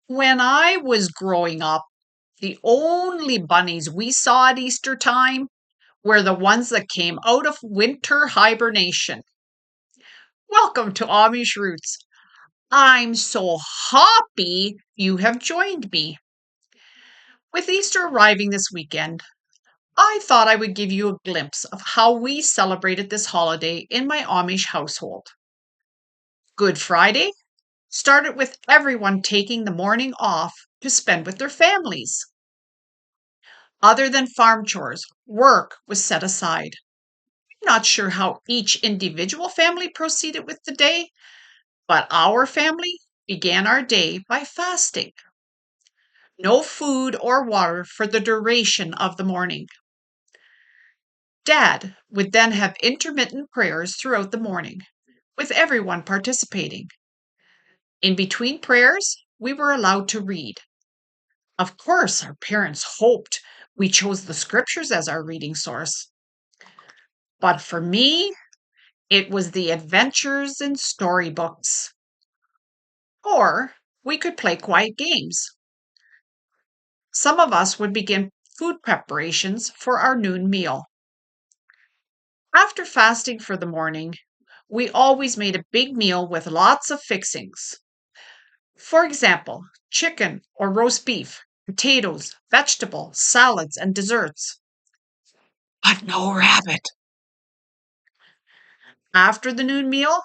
When I was growing up, the only bunnies we saw at Easter time were the ones that came out of winter hibernation. Welcome to Amish Roots. I'm so happy you have joined me. With Easter arriving this weekend, I thought I would give you a glimpse of how we celebrated this holiday in my Amish household. Good Friday started with everyone taking the morning off to spend with their families. Other than farm chores, work was set aside. I'm not sure how each individual family proceeded with the day, but our family began our day by fasting. No food or water for the duration of the morning. Dad would then have intermittent prayers throughout the morning, with everyone participating. In between prayers, we were allowed to read. Of course, our parents hoped we chose the scriptures as our reading source. But for me, it was the adventures in storybooks. Or we could play quiet games. Some of us would begin food preparations for our noon meal. After fasting for the morning, we always made a big meal with lots of fixings. For example, chicken or roast beef, potatoes, vegetables, salads, and desserts. But no rabbit. After the noon meal,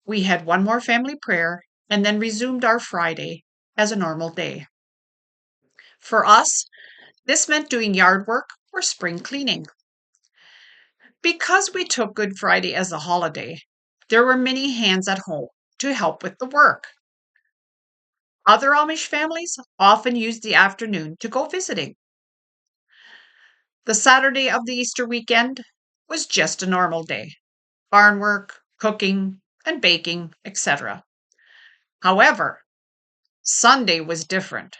we had one more family prayer and then resumed our Friday as a normal day. For us, this meant doing yard work or spring cleaning. Because we took Good Friday as a holiday, there were many hands at home to help with the work. Other Amish families often used the afternoon to go visiting. The Saturday of the Easter weekend was just a normal day: barn work, cooking, and baking, etc. However, Sunday was different.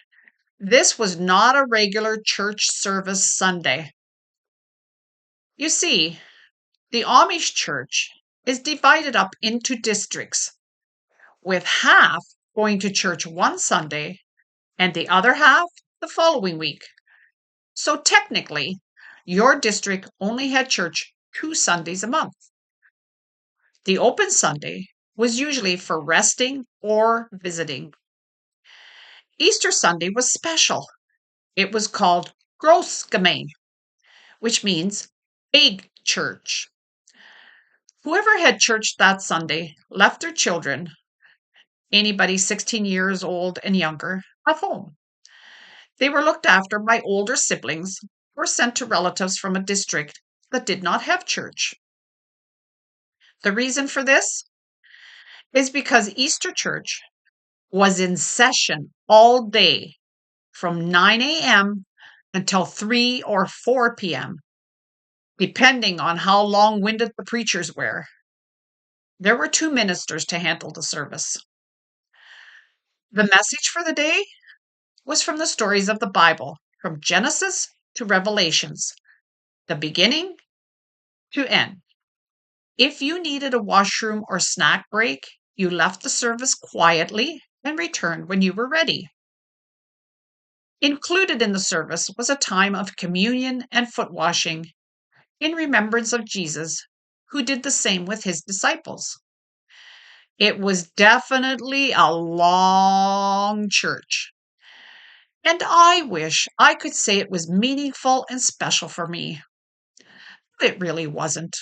This was not a regular church service Sunday. You see, the Amish church is divided up into districts, with half going to church one Sunday and the other half the following week. So technically, your district only had church 2 Sundays a month. The open Sunday was usually for resting or visiting. Easter Sunday was special. It was called Großgemein, which means big church. Whoever had church that Sunday left their children, anybody 16 years old and younger, at home. They were looked after by older siblings or sent to relatives from a district that did not have church. The reason for this is because Easter church was in session all day from 9 a.m. until 3 or 4 p.m., depending on how long winded the preachers were. There were 2 ministers to handle the service. The message for the day was from the stories of the Bible, from Genesis to Revelations, the beginning to end. If you needed a washroom or snack break, you left the service quietly and returned when you were ready. Included in the service was a time of communion and foot washing in remembrance of Jesus, who did the same with his disciples. It was definitely a long church. And I wish I could say it was meaningful and special for me. But it really wasn't.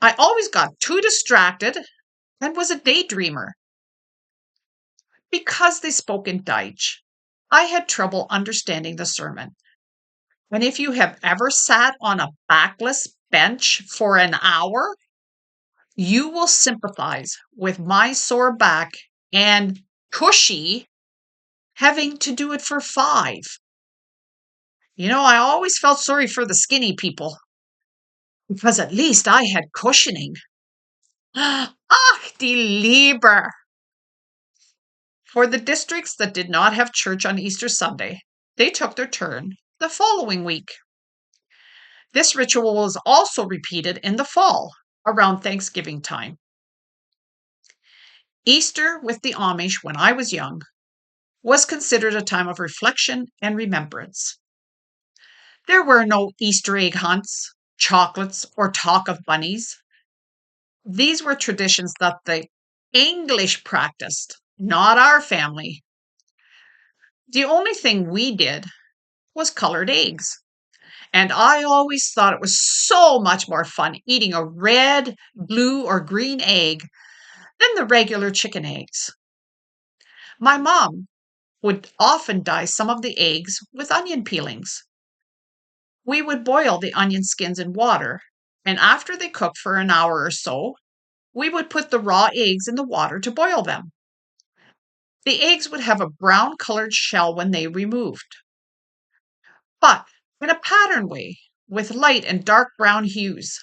I always got too distracted and was a daydreamer. Because they spoke in Deutsch, I had trouble understanding the sermon. And if you have ever sat on a backless bench for an hour, you will sympathize with my sore back and cushy having to do it for 5. I always felt sorry for the skinny people because at least I had cushioning. Ach, die Liebe! For the districts that did not have church on Easter Sunday, they took their turn the following week. This ritual was also repeated in the fall, around Thanksgiving time. Easter with the Amish when I was young was considered a time of reflection and remembrance. There were no Easter egg hunts, chocolates, or talk of bunnies. These were traditions that the English practiced, not our family. The only thing we did was colored eggs. And I always thought it was so much more fun eating a red, blue, or green egg than the regular chicken eggs. My mom would often dye some of the eggs with onion peelings. We would boil the onion skins in water, and after they cooked for an hour or so, we would put the raw eggs in the water to boil them. The eggs would have a brown colored shell when they removed, but in a pattern way with light and dark brown hues.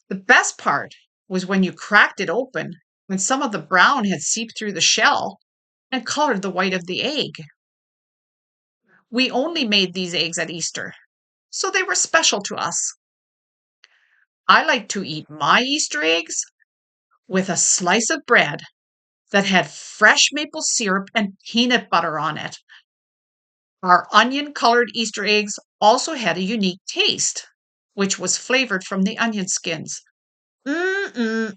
The best part was when you cracked it open when some of the brown had seeped through the shell and colored the white of the egg. We only made these eggs at Easter, so they were special to us. I like to eat my Easter eggs with a slice of bread that had fresh maple syrup and peanut butter on it. Our onion colored Easter eggs also had a unique taste, which was flavored from the onion skins. Mm.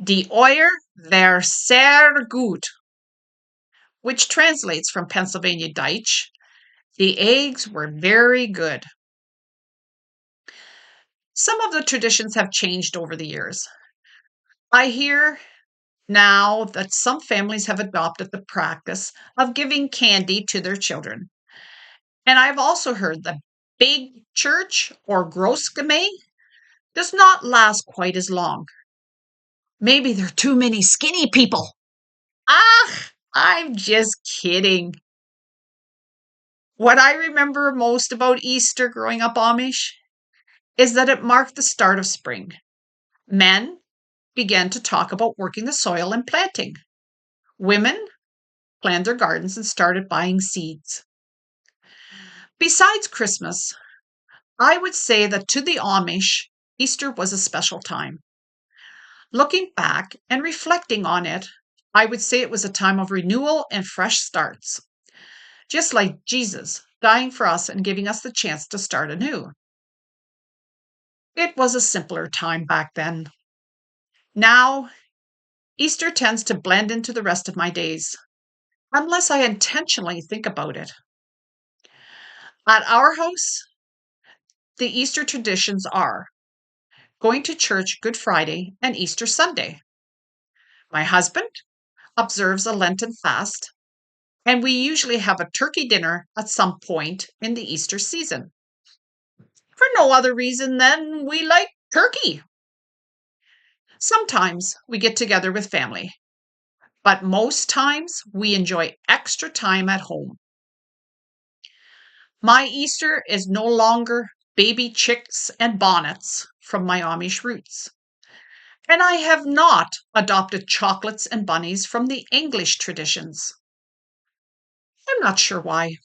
Die Eier were sehr gut, which translates from Pennsylvania Dutch. The eggs were very good. Some of the traditions have changed over the years. I hear now that some families have adopted the practice of giving candy to their children. And I've also heard that big church or Großgemeinde does not last quite as long. Maybe there are too many skinny people. Ah, I'm just kidding. What I remember most about Easter growing up Amish is that it marked the start of spring. Men began to talk about working the soil and planting. Women planned their gardens and started buying seeds. Besides Christmas, I would say that to the Amish, Easter was a special time. Looking back and reflecting on it, I would say it was a time of renewal and fresh starts, just like Jesus dying for us and giving us the chance to start anew. It was a simpler time back then. Now, Easter tends to blend into the rest of my days, unless I intentionally think about it. At our house, the Easter traditions are going to church Good Friday and Easter Sunday. My husband observes a Lenten fast, and we usually have a turkey dinner at some point in the Easter season. For no other reason than we like turkey. Sometimes we get together with family, but most times we enjoy extra time at home. My Easter is no longer baby chicks and bonnets from my Amish roots. And I have not adopted chocolates and bunnies from the English traditions. I'm not sure why.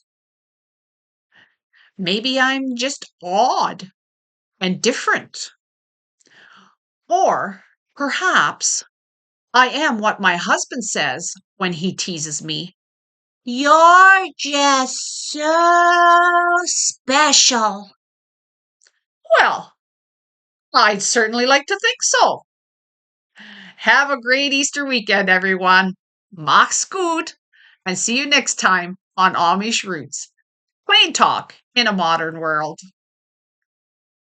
Maybe I'm just odd and different. Or perhaps I am what my husband says when he teases me. You're just so special. Well, I'd certainly like to think so. Have a great Easter weekend, everyone. Mach's gut, and see you next time on Amish Roots. Plain talk in a modern world.